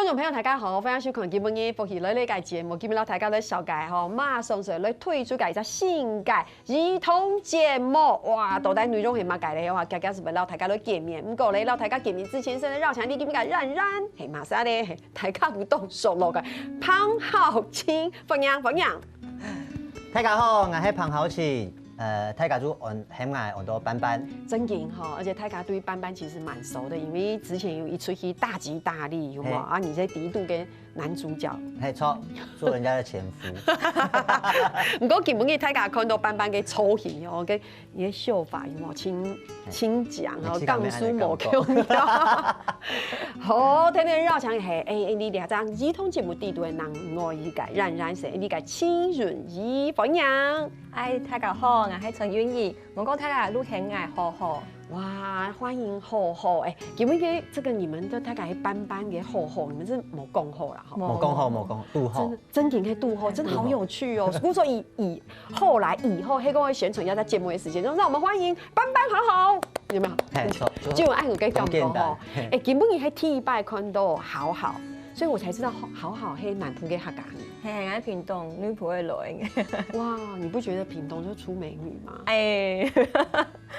众朋友大家好，欢迎收看今日福喜来呢个节目。今日เรา大家咧小介吼，马上就来推出个新嘅儿童节目。哇，到底内容係乜嘅咧？哇，家家是咪撈大家都見面？不過咧，撈大家見面之前，先繞場啲點解冉冉係馬莎咧，大家互動熟絡嘅彭浩清，歡迎。大家好，我係彭浩清。大家都很愛很多班班，真勁哈！而且大家對班班其實蠻熟的，因為之前有一出戲大吉大利，有冇啊？你在第一度跟男主角，沒錯，做人家的前夫。不過基本嘅大家看到班班嘅粗戲哦，跟伊嘅秀髮有冇輕講哦，鋼書無強嘅。好，天天繞場係你哋張兒童節目地度嘅人愛依個冉冉是呢個清潤怡歡迎。大家好，我係陳婉儀。我講大家都很愛好好。哇，歡迎好好基本嘅這個你們的大概班班嘅好好，你們是冇講好啦，冇講好，杜後，真勁嘅杜後，真的好有趣哦。如果說以後來以後，黑哥宣傳要在節目嘅時間中，讓我們歡迎班班好好，有沒有？就愛我跟講講哦，基本你喺第一擺看到好好，所以我才知道好好係南部嘅客家。係喺屏東女僕嘅女。哇，你不覺得屏東就出美女嗎？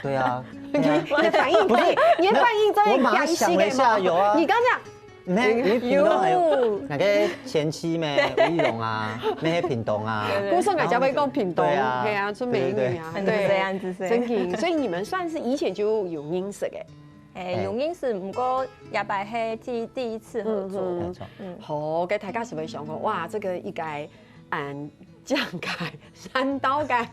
對啊，你的反應不是，你的反應真係陽氣嘅嘛？有啊，你剛講。你屏東還有那個前妻咩？吳怡蓉啊，咩屏東啊？姑說人家會講屏東，對啊，出美女啊，對，這樣子真勁。所以你們算是以前就有認識嘅。有認識，不過也擺係第一次合作。沒錯。好，給大家是不是想過，哇，這個應該醬蓋、山刀蓋、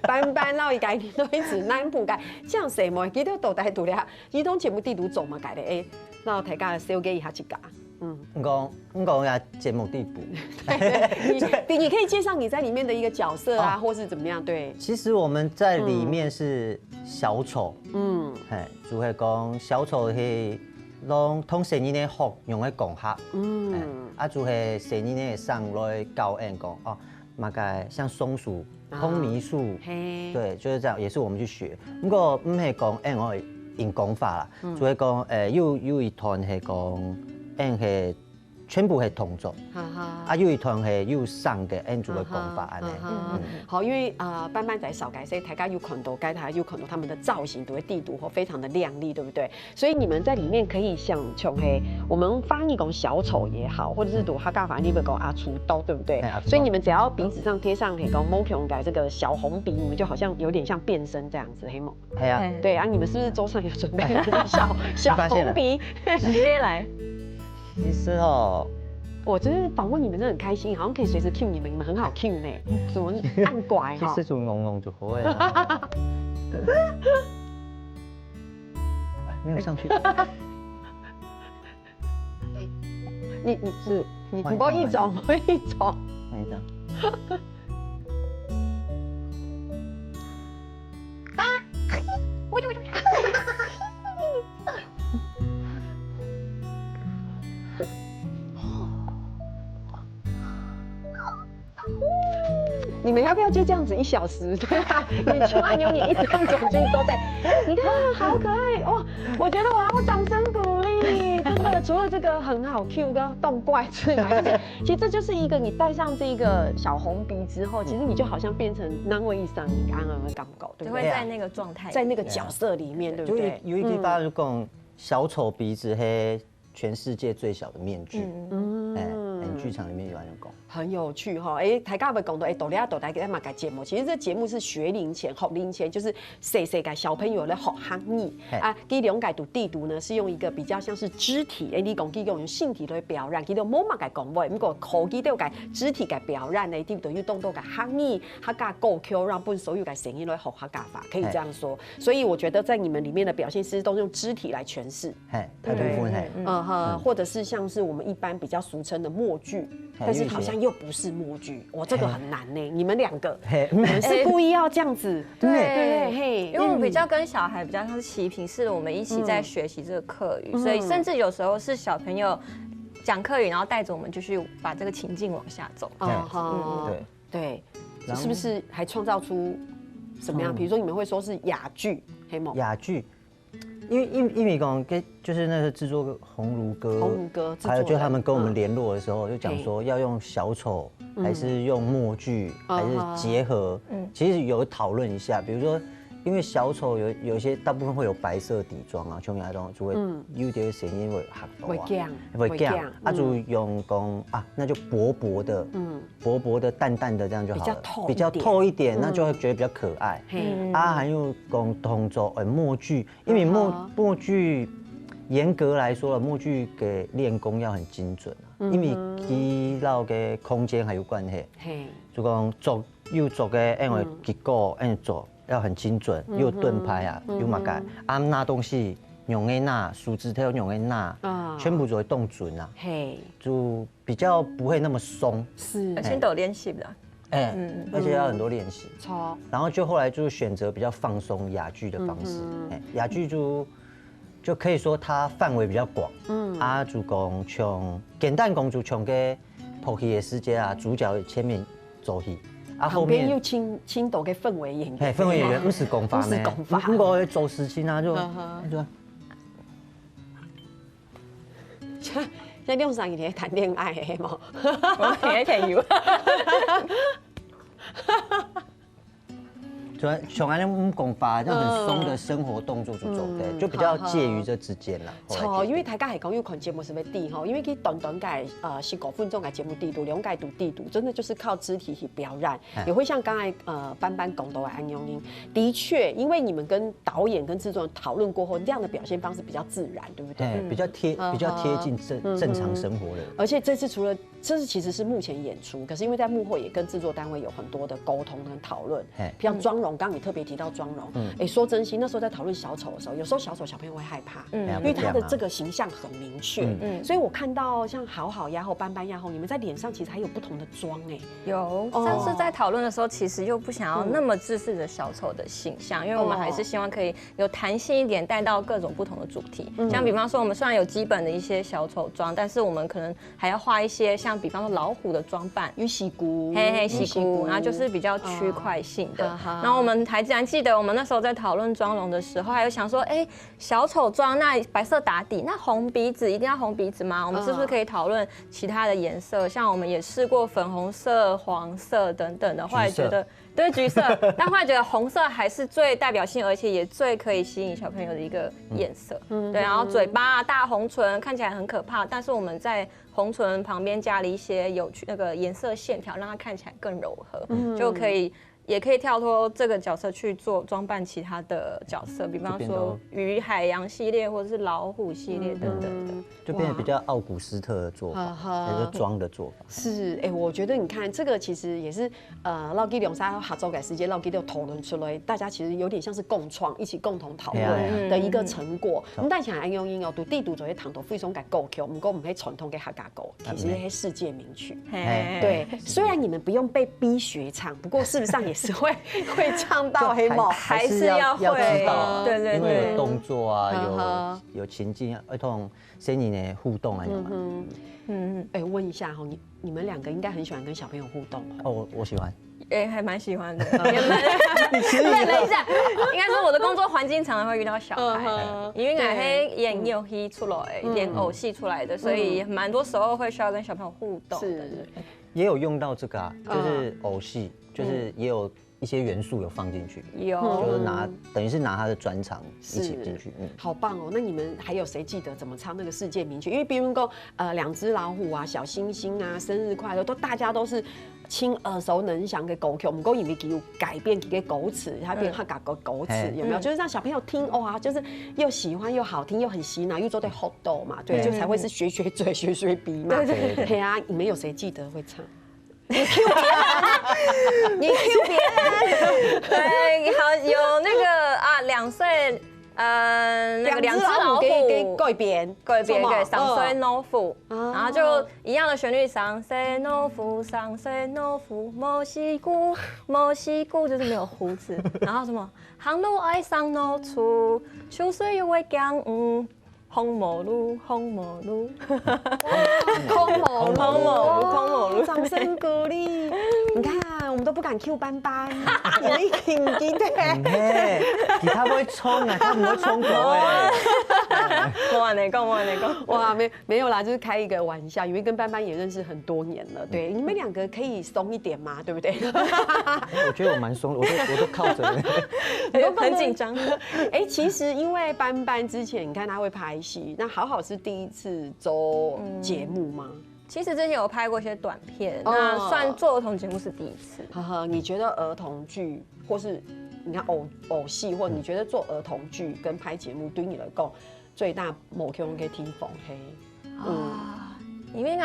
班班撈一蓋，你都一直南部蓋，這樣誰冇？記得到底讀了，兒童節目地圖做嘛蓋的讓大家小給一下一家。講呀，節目地圖。你可以介紹你在裡面的一個角色啊，或是怎麼樣？對。其實我們在裡面是小丑。就係講小丑係讓通成年嘅學用嚟講客。就係成年嘅上來教人講哦，嘛個像松鼠、通迷術，對，就是這樣，也是我們去學。不過唔係講我用講法啦，就係講有一團係講係全部係同族，有一團係有上嘅做嘅講法好，因為班班在少改，所以大家有看到，有看到他們的造型都會地圖非常的亮麗，對不對？所以你們在裡面可以想從我們翻譯講小丑也好，或者是讀客家話，你們講阿廚刀，對不對？所以你們只要鼻子上貼上講某強改這個小紅鼻，你們就好像有點像變身這樣子，黑某。對啊，你們是不是桌上有準備小紅鼻？直接來。其實哦，我真是訪問你們真的很開心，好像可以隨時 cue 你們很好 cue 呢，什麼按拐哈，其實就弄弄就好了。沒有上去。你播一種，播一種。哪一張？你們要不要就這樣子1小時？對吧？你去按鈕，你一直用總機都在。你看，好可愛哦！我覺得我要掌聲鼓勵，真的。除了這個很好 Q 跟動怪之外，其實這就是一個你戴上這個小紅鼻之後，其實你就好像變成南威一上你剛剛的感覺，對不對？就會在那個狀態，在那個角色裡面，對不對？有一句話就講小丑鼻子係全世界最小的面具。劇場裡面有人講，很有趣哈！大家咪講到到呢一度大家嘛個節目，其實這節目是學齡前、就是細個小朋友咧學漢語啊。佢兩個讀地圖呢，是用一個比較像是肢體，你講佢用身體來表現，佢都冇乜個講話，不過口技都有個肢體嘅表現呢，啲都要當到個漢語、客家歌曲，讓本所有嘅聲音來學客家話，可以這樣說。所以我覺得在你們裡面的表現，其實都是用肢體來詮釋，對，或者是像是我們一般比較俗稱的默劇，但是好像又不是默劇，哇，這個很難呢。你們兩個是故意要這樣子，對，因為我們比較跟小孩比較像是齊平式的，我們一起在學習這個客語，所以甚至有時候是小朋友講客語，然後帶着我們繼續把這個情境往下走。對，是不是還創造出什麼樣？比如說你們會說是啞劇，黑某啞劇。因为讲跟就是那个制作红炉歌，还有就他们跟我们联络的时候，就讲说要用小丑，还是用默剧，还是结合。其实有讨论一下，比如说，因为小丑有些大部分会有白色底妆啊，像那种就会有点声音会吓到啊，会惊啊，就用讲啊，那就薄薄的、淡淡的这样就好了，比较透一点，那就会觉得比较可爱。啊，还有讲动作默剧，因为默剧严格来说了，默剧给练功要很精准啊，因为肌肉的空间还有关系。就讲做的因为结果做要很精准，又盾牌啊，又嘛个拿东西用的拿，树枝条用的拿，全部就会动准啊，就比较不会那么松。是，先都练习的。而且要很多练习。然后就后来就选择比较放松哑剧的方式，哑剧就可以说它范围比较广，就讲从简单讲就从个跑戏的世界啊，主角前面走戏。后面又青岛嘅氛围演员，氛围演员不是功法呢，不过走时期啊就，像用上一天谈恋爱的嘛，我也挺有。就像安尼讲法，这样很松的生活动作就走的，就比较介于这之间啦。因为大家系讲要看节目是要滴吼，因为去短届15分钟的节目地度，2届度地度，真的就是靠肢体去表演，也会像刚才班班讲到的安永英，的确，因为你们跟导演跟制作人讨论过后，这样的表现方式比较自然，对不对？比较贴近正常生活的。而且这次除了这是其实是目前演出，可是因为在幕后也跟制作单位有很多的沟通跟讨论，像妆容。刚刚你特别提到妆容，说真心，那时候在讨论小丑的时候，有时候小丑小朋友会害怕，因为他的这个形象很明确，所以我看到像好好呀后、斑斑呀后，你们在脸上其实还有不同的妆有，上次在讨论的时候，其实又不想要那么自私的小丑的形象，因为我们还是希望可以有弹性一点，带到各种不同的主题。像比方说，我们虽然有基本的一些小丑妆，但是我们可能还要画一些像比方说老虎的装扮，玉溪菇，溪菇，然后就是比较区块性的，然后我们还自然记得我们那时候在讨论妆容的时候，还有想说，小丑妆那白色打底，那红鼻子一定要红鼻子吗？我们是不是可以讨论其他的颜色？像我们也试过粉红色、黄色等等的，后来觉得对橘色，但后来觉得红色还是最代表性，而且也最可以吸引小朋友的一个颜色。对，然后嘴巴大红唇看起来很可怕，但是我们在红唇旁边加了一些有趣那个颜色线条，让它看起来更柔和，就可以。也可以跳脱这个角色去做装扮其他的角色，比方说鱼海洋系列或者是老虎系列等等的，就变得比较奥古斯特的做法，那个妆的做法。是，我觉得你看这个其实也是老基两三合作改时间，老基六讨论出来，大家其实有点像是共创，一起共同讨论的一个成果。我们想安用音读地读做些糖头非常改够 Q， 不过我们可以传统给客家歌，其实是世界名曲。对，虽然你们不用被逼学唱，不过事实上也是会唱到黑猫，还是要会，对对对，因为有动作啊，有情境，同声音的互动啊，问一下哈，你们两个应该很喜欢跟小朋友互动哦，我喜欢。还蛮喜欢的。愣了一下，应该说我的工作环境常常会遇到小孩，因为我是演游戏出来，演偶戏出来的，所以蛮多时候会需要跟小朋友互动。是，也有用到这个啊，就是偶戏，就是也有一些元素有放进去，就是等于是拿他的专长一起进去，好棒哦！那你们还有谁记得怎么唱那个世界名曲？因为比如说两只老虎啊、小星星啊、生日快乐，大家都是亲耳熟能详的歌曲，不过因为有改变几个歌词，它变客家歌词，有没有？就是让小朋友听哇，就是又喜欢又好听又很洗脑，又做对好逗嘛，对，就才会是学嘴学鼻嘛。对啊，你们有谁记得会唱？你 Q 别人，你 Q 别人，对，好有那个啊，2岁，那个两只老虎给改编给上岁老虎，然后就一样的旋律，上岁老虎，上岁老虎，莫西姑，莫西姑就是没有胡子，然后什么行路爱上老厝，秋水又会讲红毛路，红毛路，空毛路，掌声鼓励！你看，我们都不敢 Q 班班，你记唔记得？他不会冲啊，他不会冲狗哎。我往哪讲，我往哪讲？哇，没有啦，就是开一个玩笑，因为跟班班也认识很多年了，对，你们2个可以松一点嘛，对不对？我觉得我蛮松的，我都靠着。很紧张。其实因为班班之前你看他会拍戏，那好是第一次走节目吗？其实之前有拍过一些短片，那算做儿童节目是第一次。呵呵，你觉得儿童剧或是你看偶戏，或你觉得做儿童剧跟拍节目对你来讲最大目标可以听风黑？因为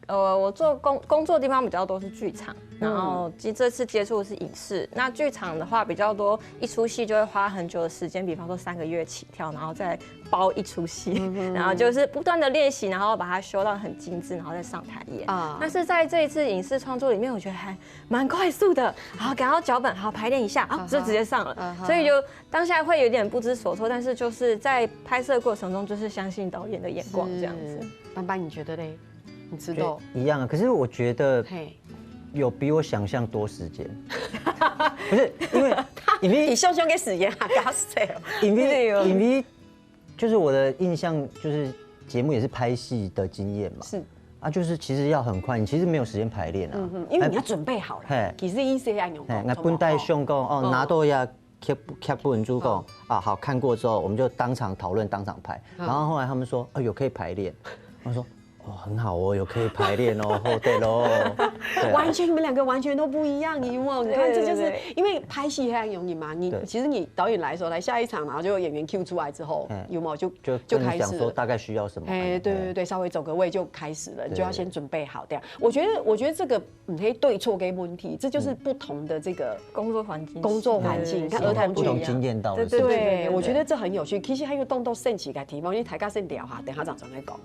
我做工作的地方比较多是剧场，然后这次接触的是影视。那剧场的话比较多，一出戏就会花很久的时间，比方说3个月起跳，然后再包一出戏，然后就是不断的练习，然后把它修到很精致，然后再上台演。但是在这一次影视创作里面，我觉得还蛮快速的，好，给到脚本，好排练一下，就直接上了，所以就当下会有点不知所措，但是就是在拍摄过程中，就是相信导演的眼光这样子。班班，你觉得嘞？你知道一样啊，可是我觉得有比我想象多时间，不是因为你凶凶给时间啊，搞死因为就是我的印象就是节目也是拍戏的经验嘛，是啊，就是其实要很快，你其实没有时间排练啊，因为你要准备好了，其实意思要用。那本带上讲拿到呀剧本主讲好看过之后，我们就当场讨论，当场拍，然后后来他们说有可以排练，我说。很好哦，有可以排练哦，对喽，完全你们2个完全都不一样，你看这就是因为拍戏很容易嘛，其实你导演来说来下一场，然后就有演员 Q 出来之后，有没有就开始说大概需要什么？对，稍微走个位就开始了，你就要先准备好这样。我觉得这个你可以对错给问题，这就是不同的这个工作环境，你看儿童剧不同经验到的，对，我觉得这很有趣。其实还有动到升起个题目，你大家先聊下，等下再来讲。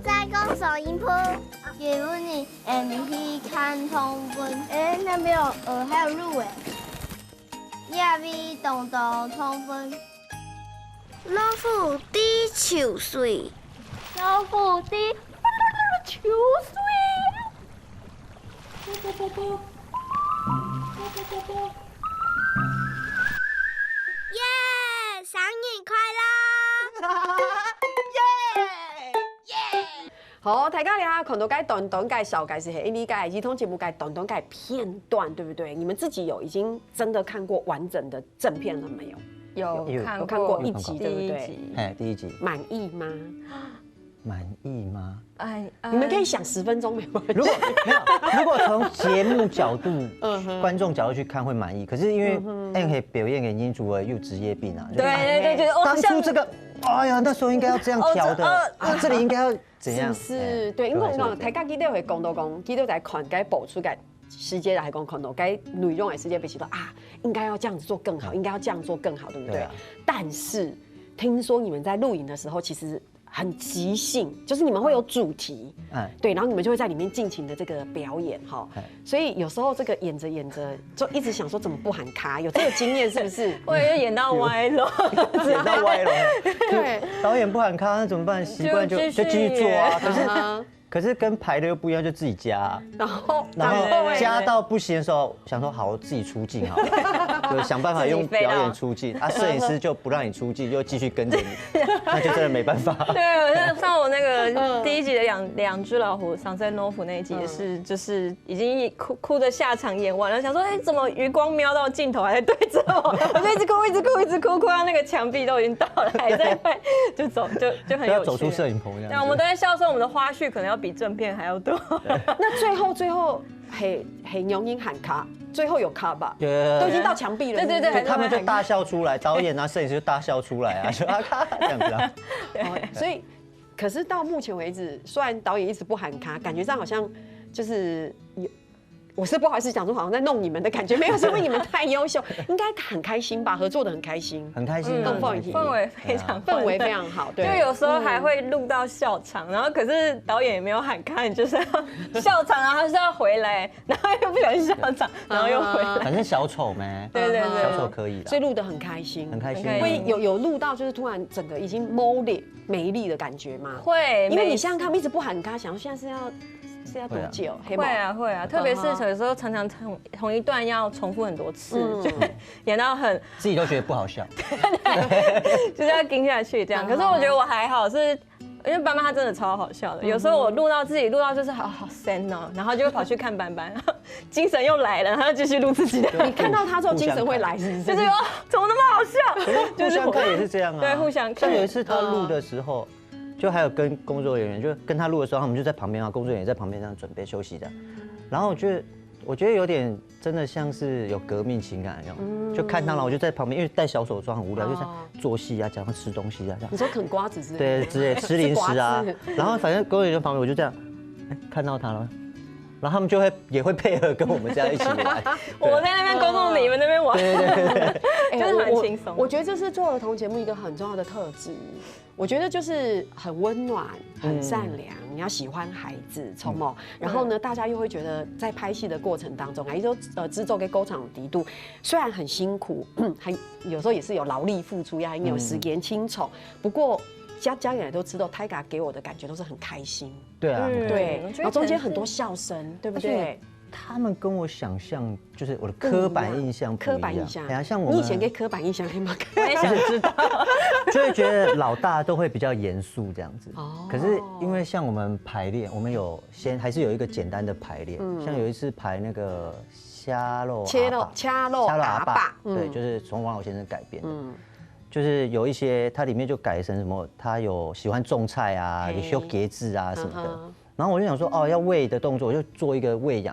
再讲手音谱，也问你 MP 看通分，那边有还有路亚 V 动动通分，老虎滴秋水，老虎滴秋水，耶，生日快乐！好，大家俩看到该短短该小该是黑，你该儿童节目该短短该片段，对不对？你们自己有已经真的看过完整的正片了没有？有看过1集，对不对？第1集满意吗？满意吗？你们可以想10分钟没关系。如果从节目角度、观众角度去看会满意，可是因为可以表演给金主儿有职业病啊。对，觉得当初这个，哎呀，那时候应该要这样调的，这里应该要怎样？是，对，因为我讲大家记得会讲到讲，记得在看该播出该时间来讲，看到该内容的时间被写到应该要这样子做更好，应该要这样做更好，对不对？但是听说你们在录影的时候，其实很即兴，就是你们会有主题，对，然后你们就会在里面尽情的这个表演哈，所以有时候这个演着演着就一直想说怎么不喊卡，有这个经验是不是？我也演到歪了，演到歪了，对，导演不喊卡那怎么办？习惯就继续做啊，可是跟排的又不一样，就自己加，然后加到不行的时候，想说好，我自己出镜好了，就想办法用表演出镜，摄影师就不让你出镜，就继续跟着你，那就真的没办法。对，像我那个第1集的两只老虎藏在诺夫那一集也是，就是已经哭的下场演完了，想说怎么余光瞄到镜头还在对着我，我就一直哭到那个墙壁都已经到了，还在拍，就走就很有趣。要走出摄影棚这样。对，我们都在笑说我们的花絮可能要比正片还要多。那最后很容易喊卡，最后有卡吧？对，都已经到墙壁了。对，他们就大笑出来，导演啊、摄影师就大笑出来啊，就啊咔这样子啊。所以，可是到目前为止，虽然导演一直不喊卡，感觉上好像就是有。我是不好意思讲说好像在弄你们的感觉，没有，是因为你们太优秀，应该很开心吧？合作的很开心，很开心，氛围非常氛围非常好，对。就有时候还会录到笑场，然后可是导演也没有喊卡，你就是要笑场，然后他是要回来，然后又不小心笑场，然后又回来。反正小丑没，对，小丑可以的，所以录得很开心，很开心。会有录到就是突然整个已经美丽的感觉吗？会，因为你想想看，一直不喊卡，想现在是要多久？会啊，特别是有时候常常同一段要重复很多次，就演到很自己都觉得不好笑，就是要盯下去这样。可是我觉得我还好，是因为班班他真的超好笑的。有时候我自己录到就是好深哦，然后就会跑去看班班，精神又来了，然后继续录自己的。你看到他之后精神会来，是不是？就是怎么那么好笑？互相看也是这样啊。对，互相看。像有一次他录的时候。就还有跟工作人员，就跟他录的时候，他们就在旁边啊，工作人员在旁边这样准备休息的。然后我觉得有点真的像是有革命情感一样，就看他了，我就在旁边，因为戴小手装很无聊，就是做戏啊，讲他吃东西啊这样。你说啃瓜子之类？对，之类吃零食啊。然后反正工作人员旁边，我就这样，看到他了。然后他们也会配合跟我们这样一起玩。我在那边工作，你们那边玩，对，就是很轻松。我觉得这是做儿童节目一个很重要的特质。我觉得就是很温暖、很善良，你要喜欢孩子，聪明。然后呢，大家又会觉得在拍戏的过程当中啊，也就制作跟工厂敌度，虽然很辛苦，有时候也是有劳力付出呀，也有时间清丑。不过家人都知道，泰嘎给我的感觉都是很开心。对啊，对，然后中间很多笑声，对不对？他们跟我想象就是我的刻板印象不一样。刻板印象，哎呀，像我们你以前跟刻板印象还蛮，我也想知道，就会觉得老大都会比较严肃这样子。哦。可是因为像我们排练，我们还是有一个简单的排练，像有一次排那个掐肉阿爸，对，就是从王老先生改编的。就是有一些它里面就改成什么，他有喜欢种菜啊，有修格子啊什么的。然后我就想说，要喂的动作，我就做一个喂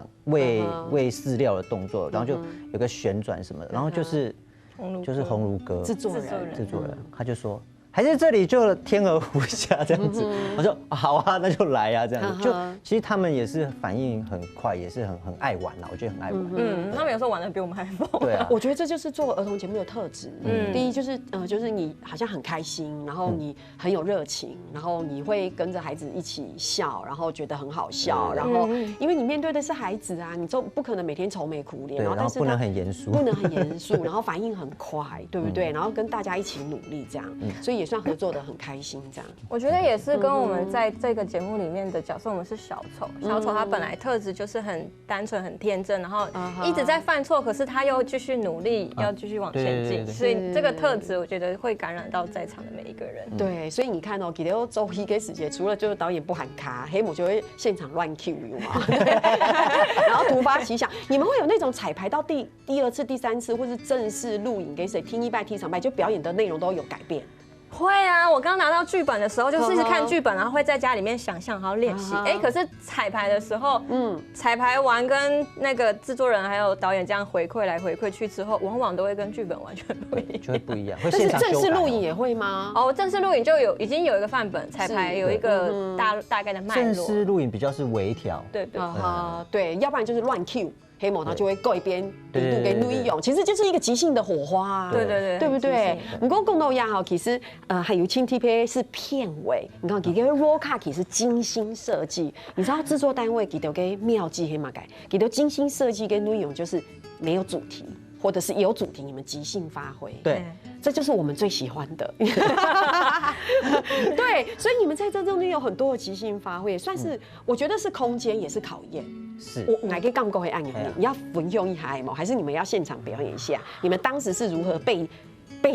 喂饲料的动作，然后就有个旋转什么的，然后就是鸿儒哥制作人，他就说还是这里就天鹅湖下这样子，我说好啊，那就来啊这样子。就其实他们也是反应很快，也是很爱玩啦，我觉得很爱玩。他们有时候玩的比我们还疯。对啊，我觉得这就是做儿童节目的特质。第一就是你好像很开心，然后你很有热情，然后你会跟着孩子一起笑，然后觉得很好笑，然后因为你面对的是孩子啊，你就不可能每天愁眉苦脸，然后不能很严肃，然后反应很快，对不对？然后跟大家一起努力这样，所以也算合作的很开心这样。我觉得也是跟我们在这个节目里面的角色，我们是小丑。小丑他本来特质就是很单纯、很天真，然后一直在犯错，可是他又继续努力，要继续往前进。所以这个特质，我觉得会感染到在场的每一个人。对，所以你看哦，给到周一给时间，除了就是导演不喊卡，黑母就会现场乱 Q 嘛，然后突发奇想。你们会有那种彩排到第二次、第三次，或是正式录影给谁听一拜、听场拜，就表演的内容都有改变。会啊，我刚拿到剧本的时候，就是一直看剧本，然后会在家里面想象，然后练习。可是彩排的时候，彩排完跟那个制作人还有导演这样回馈来回馈去之后，往往都会跟剧本完全不一样，就会不一样。会现场修改。正式录影也会吗？正式录影就已经有一个范本，彩排有一个大概的脉络。正式录影比较是微调，对，要不然就是乱 Q。黑某他就会过一边度给录一用，其实就是一个即兴的火花啊，对不对？不过共同样哈，其实还有青 TPA 是片尾，你看给个 roll card 是精心设计，你知道制作单位给到给妙计黑马改，给到精心设计跟录用就是没有主题。或者是有主题，你们即兴发挥，对，这就是我们最喜欢的。对，所以你们在这中间有很多的即兴发挥，也算是我觉得是空间，也是考验。是，我哪个杠钩会按你，你要分用一下吗？还是你们要现场表演一下？你们当时是如何被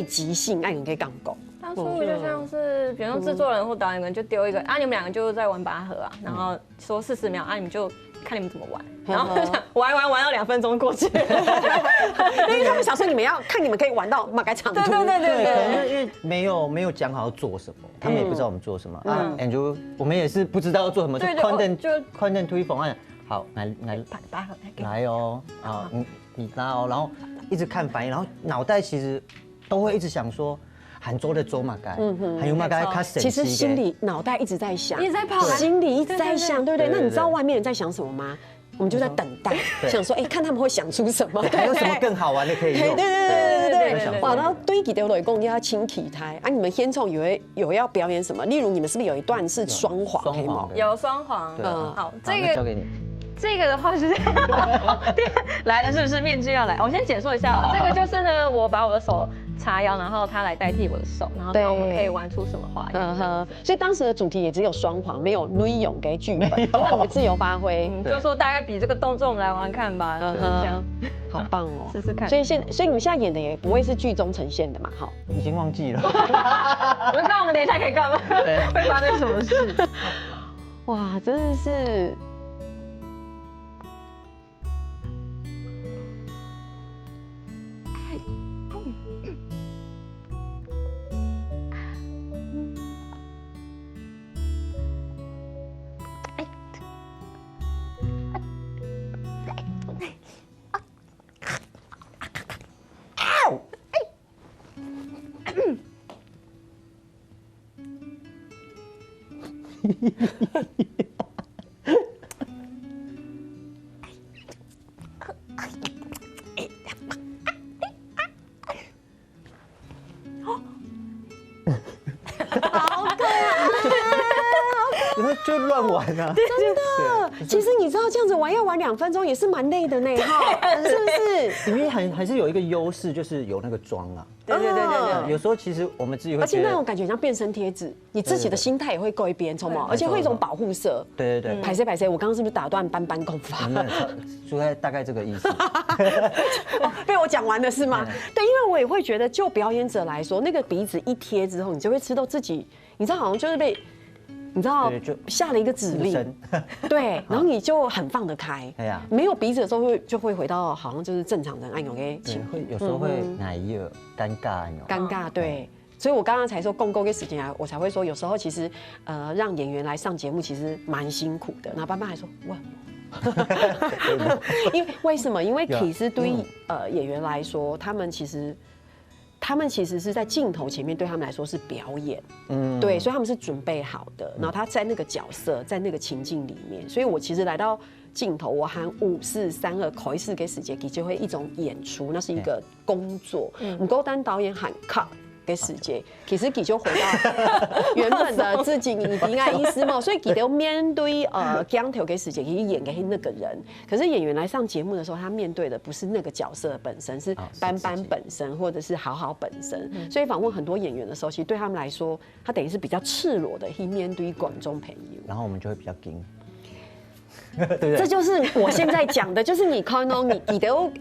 即兴按你个杠钩？当初就像是，比如说制作人或导演们就丢一个你们两个就在玩拔河啊，然后说40秒你们就。看你们怎么玩，然后玩到2分钟过去，因为他们想说你们要看你们可以玩到马改场。对，可能因为没有讲好要做什么，他们也不知道我们做什么啊。Andrew， 我们也是不知道要做什么，就宽灯推风按，好来哦啊，你知道，然后一直看反应，然后脑袋其实都会一直想说。韩州的州嘛该，还有嘛该他省。其实心里脑袋一直在想，一直在跑，心里一直在想，对不对？那你知道外面人在想什么吗？我们就在等待，想说，看他们会想出什么，还有什么更好玩的可以用？对。哇，然后对给刘磊公要亲体胎啊，你们先从有要表演什么？例如你们是不是有一段是双簧？可以吗？有双簧。好，这个交给你。这个的话是来了，是不是面具要来？我先解说一下，这个就是呢，我把我的手叉腰，然后他来代替我的手，然后看我们可以玩出什么花样。所以当时的主题也只有双簧，没有内容给剧本，我们自由发挥。就说大概比这个动作，我们来玩看吧。这样，好棒哦，试试看。所以你们现在演的也不会是剧中呈现的嘛？哈，已经忘记了。我们看我们等一下可以干嘛？会发生什么事？哇，真的是。就乱玩啊！真的，其实你知道这样子玩要玩2分钟也是蛮累的呢，哈，是不是？因为还是有一个优势，就是有那个妆啊。对。有时候其实我们自己会，而且那种感觉像变身贴纸，你自己的心态也会改变，冲嘛，而且会一种保护色。对。拍谁，我刚刚是不是打断斑斑功法？就大概这个意思。被我讲完了是吗？对，因为我也会觉得，就表演者来说，那个鼻子一贴之后，你就会吃到自己，你知道好像就是被。你知道下了一个指令，对，然后你就很放得开。哎呀，没有鼻子的时候就会回到好像就是正常人按OK，会有时候会奶油尴尬，尴尬对。所以我刚刚才说共构跟时间我才会说有时候其实让演员来上节目其实蛮辛苦的。然后班班还说哇。因为为什么？因为其实对演员来说，他们其实是在镜头前面，对他们来说是表演，对，所以他们是准备好的。然后他在那个角色，在那个情境里面，所以我其实来到镜头，我喊5、4、3、2，口一次给时间，就会一种演出，那是一个工作。唔够单导演喊 cut。嘅世界，其实就回到原本的自己，你应该意思嘛。所以都面对镜头嘅世界，可以演给那个人。可是演员来上节目的时候，他面对的不是那个角色本身，是斑斑本身，或者是好好本身。所以访问很多演员的时候，其实对他们来说，他等于是比较赤裸的去面对观众朋友。然后我们就会比较惊。这就是我现在讲的，就是你看到你都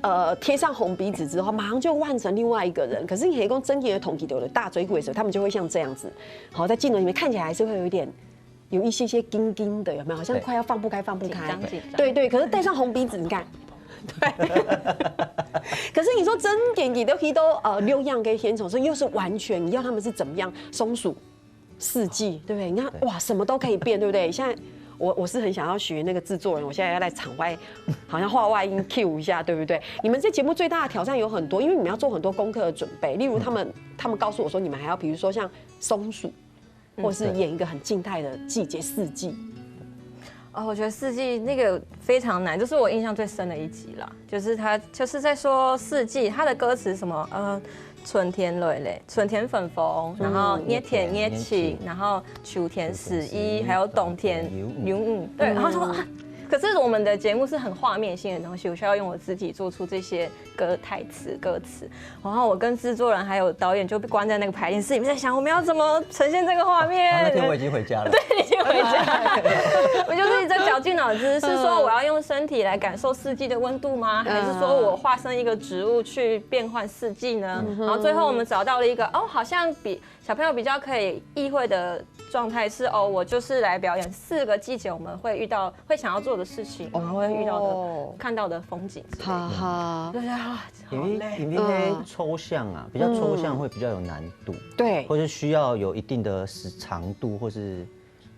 贴上红鼻子之后，马上就换成另外一个人。可是你黑公真眼的同体的大嘴鬼的时候，他们就会像这样子，好在镜头里面看起来还是会有一些惊惊的，有没有？好像快要放不开。对。可是戴上红鼻子，你看，对。可是你说真点你都可以六样给先从，所以又是完全你要他们是怎么样？松鼠4季，对不对？你看哇，什么都可以变，对不对？现在。我是很想要学那个制作人，我现在要在场外，好像画外音 cue 一下，对不对？你们这节目最大的挑战有很多，因为你们要做很多功课的准备。例如他们告诉我说，你们还要比如说像松鼠，或是演一个很静态的季节4季。我觉得4季那个非常难，就是我印象最深的一集啦，就是他就是在说4季，他的歌词什么春天累累，春天粉风，然后捏田捏起，然后秋天死衣，还有冬天牛舞，对，然后说可是我们的节目是很画面性的东西，我需要用我自己做出这些歌词，然后我跟制作人还有导演就被关在那个排练室里面，在想我们要怎么呈现这个画面。那天我已经回家了，对，已经回家。我就是一直在绞尽脑汁，是说我要用身体来感受4季的温度吗？还是说我化身一个植物去变换4季呢？然后最后我们找到了一个好像比小朋友比较可以意会的状态是我就是来表演4个季节我们会想要做的事情，然后会遇到的看到的风景。哈哈，对啊，因为那抽象啊，比较抽象会比较有难度，对，或是需要有一定的长度，或是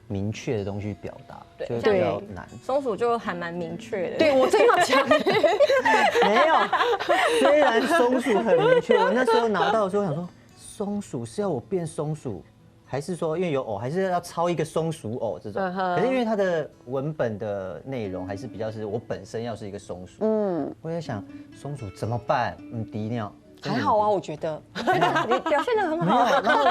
明确的东西表达，对就比较难。松鼠就还蛮明确的。对我正要讲，没有，虽然松鼠很明确，我那时候拿到的时候想说，松鼠是要我变松鼠，还是说因为有偶，还是要抄一个松鼠偶这种？可是因为它的文本的内容还是比较是我本身要是一个松鼠，我也想松鼠怎么办？低尿。还好啊，我觉得你表现得很好。然后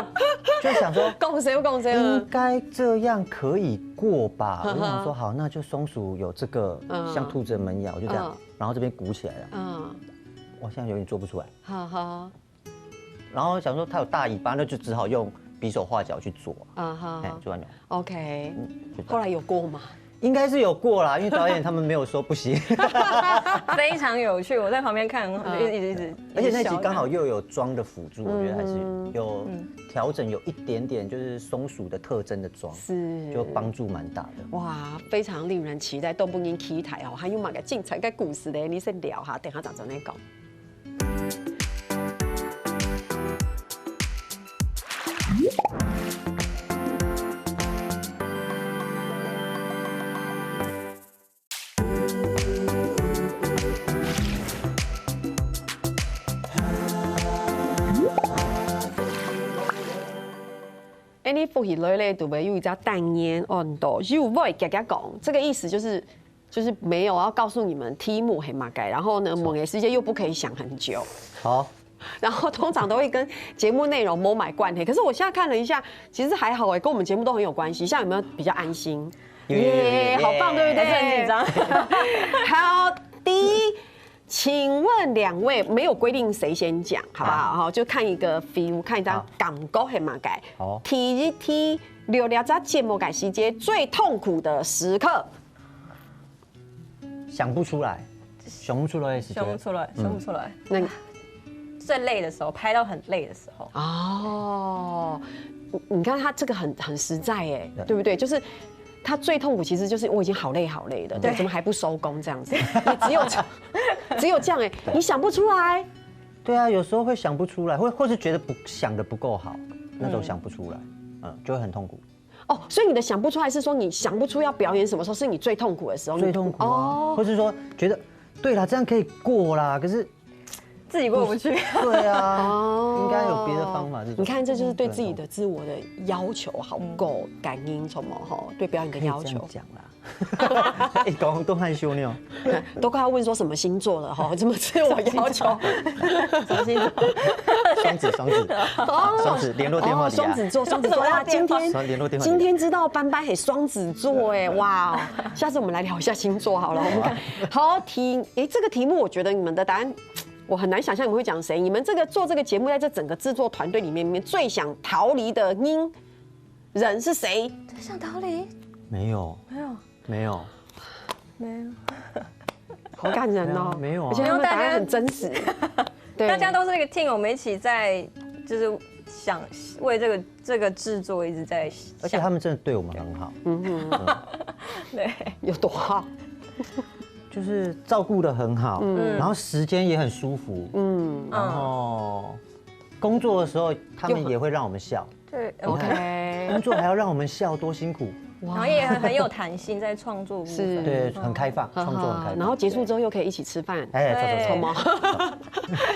就想说，讲谁不讲谁，应该这样可以过吧？我就想说，好，那就松鼠有这个像兔子的门牙，我就这样，然后这边鼓起来了。我现在有点做不出来。然后想说它有大尾巴，那就只好用比手画脚去做。做完了。OK， 后来有过吗？应该是有过啦，因为导演他们没有说不行。非常有趣，我在旁边看，一直。而且那集刚好又有妆的辅助，我觉得还是有调整，有一点点就是松鼠的特征的妆，是就帮助蛮大的。哇，非常令人期待，都不应期待哦，还有嘛个精彩个故事咧，你先聊哈，等下再来讲。你复习类对不对？有一家单言温度，有不会给讲，这个意思就是没有要告诉你们题目很马改，然后呢，某个时间又不可以想很久。好。然后通常都会跟节目内容某买关系，可是我现在看了一下，其实还好哎，跟我们节目都很有关系。像有没有比较安心？耶，好棒，对不对？很紧张。好，第一。请问两位没有规定谁先讲，好不好？好，就看一个 feel， 看一张感觉系嘛改。好。T 聊聊在节目改时间最痛苦的时刻。想不出来。那最累的时候，拍到很累的时候。哦，你看他这个很实在哎，对不对？就是。他最痛苦其实就是我已经好累的，对，怎么还不收工这样子？你只有这样哎，你想不出来。对啊，有时候会想不出来，或是觉得想的不够好，那种想不出来，就会很痛苦。哦，所以你的想不出来是说你想不出要表演什么时候是你最痛苦的时候？最痛苦哦，或是说觉得对啦，这样可以过啦，可是。自己过不去，对啊，应该有别的方法。你看，这就是对自己的自我的要求好够，感应什么哈？对表演的要求。讲啦，讲都害羞呢，都快要问说什么星座了哈？怎么自我要求？什么星座？双子联络电话。双子座啊！今天知道班很双子座哎，哇！下次我们来聊一下星座好了。我们看好这个题目我觉得你们的答案。我很难想象你们会讲谁。你们做这个节目，在这整个制作团队里面最想逃离的人是谁？最想逃离？没有，好感人哦。没有啊，而且他们答案很真实。对，大家都是一个 team， 我们一起在就是想为这个制作一直在想，而且他们真的对我们很好。对，有多好？就是照顾得很好，然后时间也很舒服，然后工作的时候他们也会让我们笑，对 ，OK， 工作还要让我们笑，多辛苦。然后也很有弹性，在创作部分，对，很开放，创作很开放。然后结束之后又可以一起吃饭，错吗？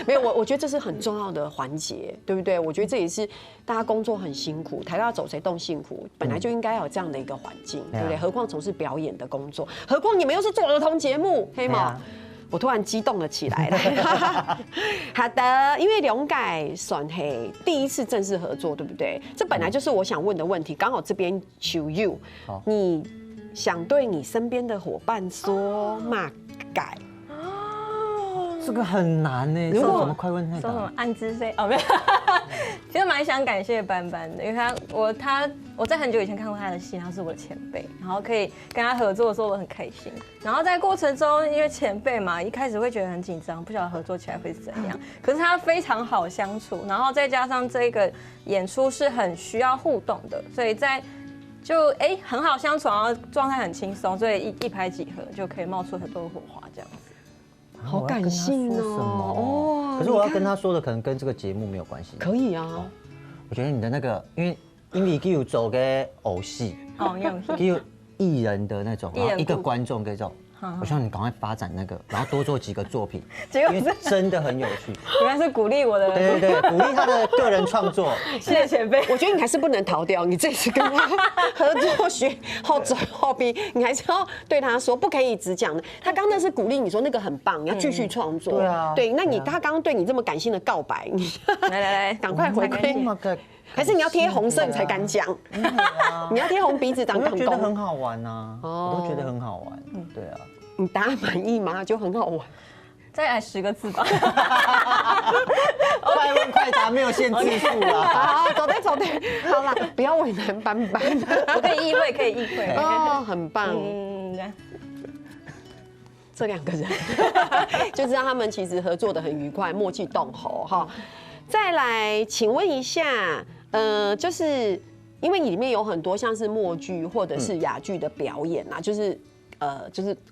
没有，我觉得这是很重要的环节，对不对？我觉得这也是大家工作很辛苦，台大走谁动辛苦，本来就应该有这样的一个环境，对不对？何况从事表演的工作，何况你们又是做儿童节目，黑毛。我突然激动了起来。好的，因为龙改算黑第一次正式合作，对不对？这本来就是我想问的问题，刚好这边求 you， 你想对你身边的伙伴说嘛改？这个很难呢。如果怎么快问太说什么暗自say哦没有，其实蛮想感谢班班的，因为我在很久以前看过他的戏，他是我的前辈，然后可以跟他合作的时候我很开心。然后在过程中，因为前辈嘛，一开始会觉得很紧张，不晓得合作起来会怎样。可是他非常好相处，然后再加上这个演出是很需要互动的，所以很好相处，然后状态很轻松，所以一拍即合就可以冒出很多火花这样子。好感性哦！可是我要跟他说的可能跟这个节目没有关系。可以啊，我觉得你的那个，因为英语给有走个偶戏，哦，用也有艺人的那种，然后一个观众这种。我希望你赶快发展那个，然后多做几个作品，因为真的很有趣。原来是鼓励我的，对对对，鼓励他的个人创作。谢谢前辈。我觉得你还是不能逃掉，你这次跟他合作学后走后逼，你还是要对他说，不可以只讲的。他刚刚那是鼓励你说那个很棒，你要继续创作。对啊，对，那他刚刚对你这么感性的告白，你来，赶快回馈。还是你要贴红色你才敢讲？你要贴红鼻子当港工，我都觉得很好玩啊，我都觉得很好玩。对啊，你答案满意吗？就很好玩。再来10个字吧。快问快答，没有限字数啦。好，走对，好啦，不要为难班班。我可以意会。哦，很棒。这2个人就知道他们其实合作的很愉快，默契动喉哈。再来，请问一下，就是因为里面有很多像是默剧或者是哑剧的表演啊，就是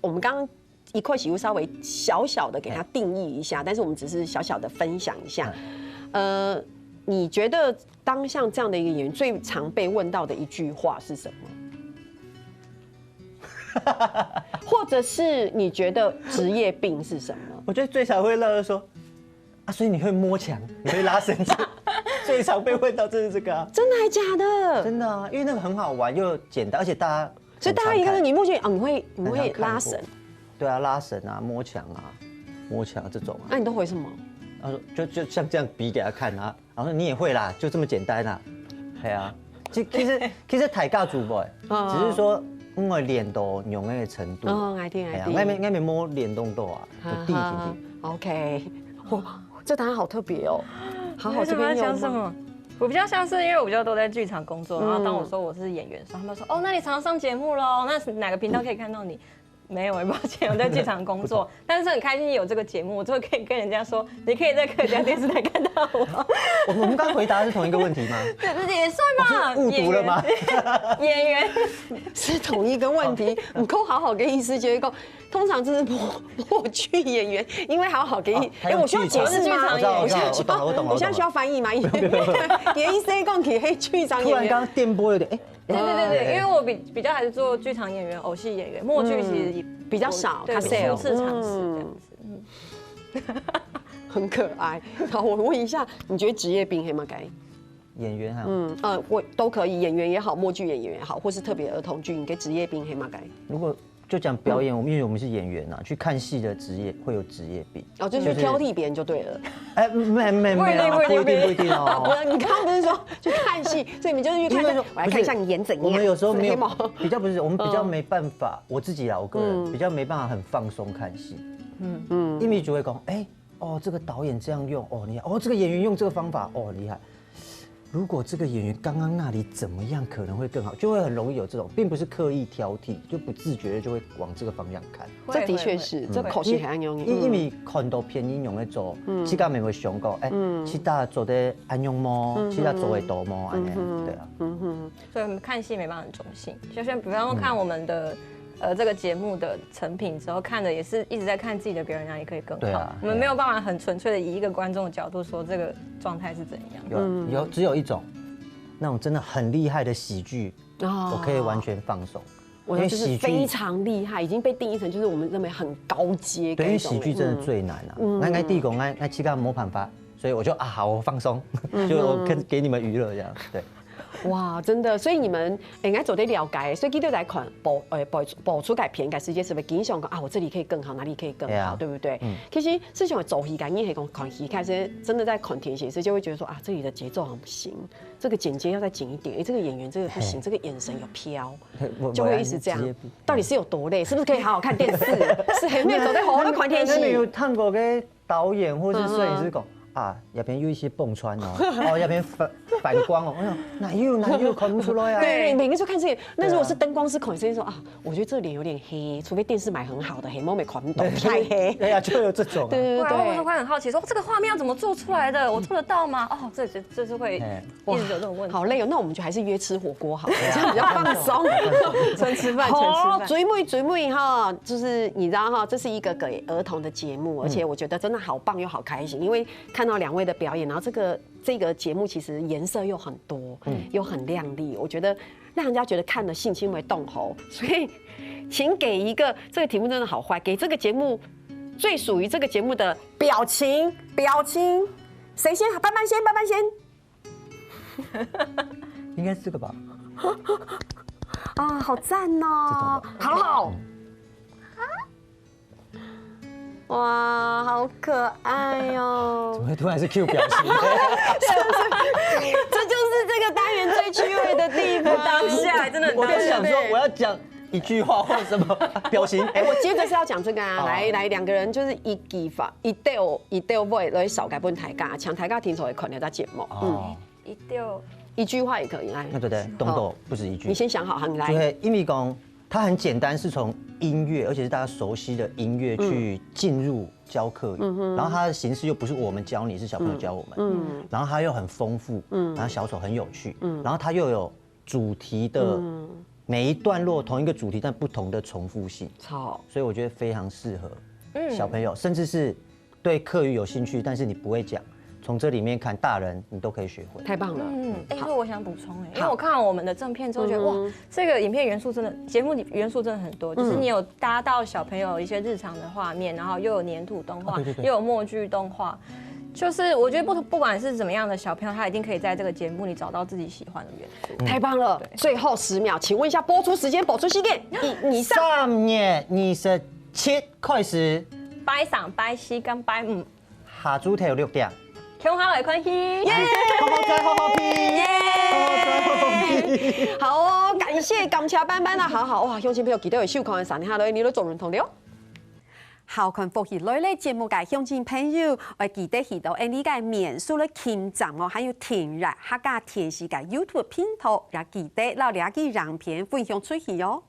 我们刚刚一块喜物稍微小小的给它定义一下，但是我们只是小小的分享一下。你觉得当像这样的一个演员，最常被问到的一句话是什么？或者是你觉得职业病是什么？我觉得最常会乐的说。所以你会摸墙，你会拉绳子，最常被问到就是这个啊。真的还假的？真的啊，因为那个很好玩又简单，而且大家，所以大家一个你默剧啊，你会拉绳？对啊，拉绳啊，摸墙这种啊。那你都会什么？他说就像这样比给他看啊，然后说你也会啦，就这么简单啦。对啊，其实抬架主播，只是说我的练度用那个程度。爱听。我没摸练动度啊，地挺。OK， 这答案好特别哦，好这边讲什么？我比较像是因为我比较都在剧场工作，然后当我说我是演员的时候，他们说哦，那你常常上节目喽，那哪个频道可以看到你？没有，抱歉，我在剧场工作，但是很开心有这个节目，我就可以跟人家说，你可以在客家电视台看到我。我们刚回答的是同一个问题吗？对，也算吧。误读了吗？演员是同一个问题，你够好好跟医师结构。通常这是默剧演员，因为好好给你，我需要解释吗？我懂。我现在需要翻译吗？演医生讲起黑剧场演员。突然刚刚电波有点对，因为我比较还是做剧场演员、偶戏演员，默剧其实比较少，初次尝试这样子。很可爱。好，我问一下，你觉得职业病黑吗？该演员还我都可以，演员也好，默剧演员也好，或是特别儿童剧，你给职业病黑吗？该如果就讲表演，因为我们是演员啊，去看戏的职业会有职业病。就是去挑剔别人就对了。没不一定哦。不是，你刚刚不是说去看戏，所以你就是去看，我来看一下你演怎样。我们有时候没有比较不是，我们比较没办法，我自己啦，我个人比较没办法很放松看戏。因为就会讲，这个导演这样用，厉害，这个演员用这个方法，厉害。如果这个演员刚刚那里怎么样可能会更好，就会很容易有这种，并不是刻意挑剔，就不自觉的就会往这个方向看。这的确是，这口气很用。因为看到片影用在做，其他没有想过，其他做的安用么，其他做的多么，安尼，对啊。所以我们看戏没办法很中性，就像比方说看我们的。这个节目的成品之后看的也是一直在看自己的表演哪里可以更好。我们没有办法很纯粹的以一个观众的角度说这个状态是怎样。只有一种，那种真的很厉害的喜剧，我可以完全放手。我觉得就是非常厉害，已经被定义成就是我们认为很高阶。对，因为喜剧真的最难啊。那地公那七个模板法，所以我就好，我放松，就我给你们娱乐这样。对。哇，真的，所以你们应该做得了解，所以记得来看播出改片，改时间是不是经常讲我这里可以更好，哪里可以更好，对不对？其实事情走戏感，你可以看戏，开始真的在看填写时就会觉得说这里的节奏很不行，这个剪接要再紧一点，这个演员这个不行，这个眼神有飘，就会一直这样。到底是有多累？是不是可以好好看电视？是还没有走在好好看电视？有看过个导演或是摄影师讲。那边有一些蹦穿那边反光我想哪有看不出来啊？对，每个就看这个。那如果是灯光师，可能是说我觉得这脸有点黑，除非电视买很好的黑，猫没看不懂，太黑。对呀，就有这种。对。然后我就会很好奇，说这个画面要怎么做出来的？我做得到吗？这是会一直有这种问题。好累哦，那我们就还是约吃火锅好了，这样比较放松。纯吃饭。追妹哈，就是你知道哈，这是一个给儿童的节目，而且我觉得真的好棒又好开心，因为看到2位的表演，然后这个节目其实颜色又很多，又很亮丽，我觉得让人家觉得看了性情为动喉。所以，请给一个这个题目真的好坏，给这个节目最属于这个节目的表情。谁先？班班先，班班先。应该是这个吧？啊，好赞哦！好。哇，好可爱哦！怎么会突然是 Q 表情？这就是这个单元最趣味的地方。当下真的，我在想说我要讲一句话或什么表情。我接着是要讲这个啊，来两个人就是一句话，一对位来少改本台尬，抢台尬听手也可能在节目。一句话也可以来。对对对，动作不止一句。你先想好，你来。就是因为讲它很简单，是从音乐，而且是大家熟悉的音乐去进入教课语，然后它的形式又不是我们教你，是小朋友教我们，然后它又很丰富，然后小丑很有趣，然后它又有主题的每一段落同一个主题，但不同的重复性，所以我觉得非常适合小朋友，甚至是对课语有兴趣，但是你不会讲。从这里面看，大人你都可以学会，太棒了。所以我想补充因为我看完我们的正片之后，觉得哇，这个影片元素真的，节目元素真的很多，就是你有搭到小朋友一些日常的画面，然后又有黏土动画，又有默剧动画，就是我觉得不管是怎么样的小朋友，他一定可以在这个节目里找到自己喜欢的元素。太棒了！最后10秒，请问一下播出时间，播出时间，以上。3月27开始，拜3、拜4跟拜5，下主题6點。恐嚇嚟關係，耶！好好屁，耶！好哦，感謝班班啊，好哇，鄉親朋友記得有收看3年下來，你都做認同了。校群復習類咧節目嘅鄉親朋友，我記得去到呢個免數咧傾站哦，還有填入客家電視嘅 YouTube 頻道，也記得留兩個影片分享出去哦。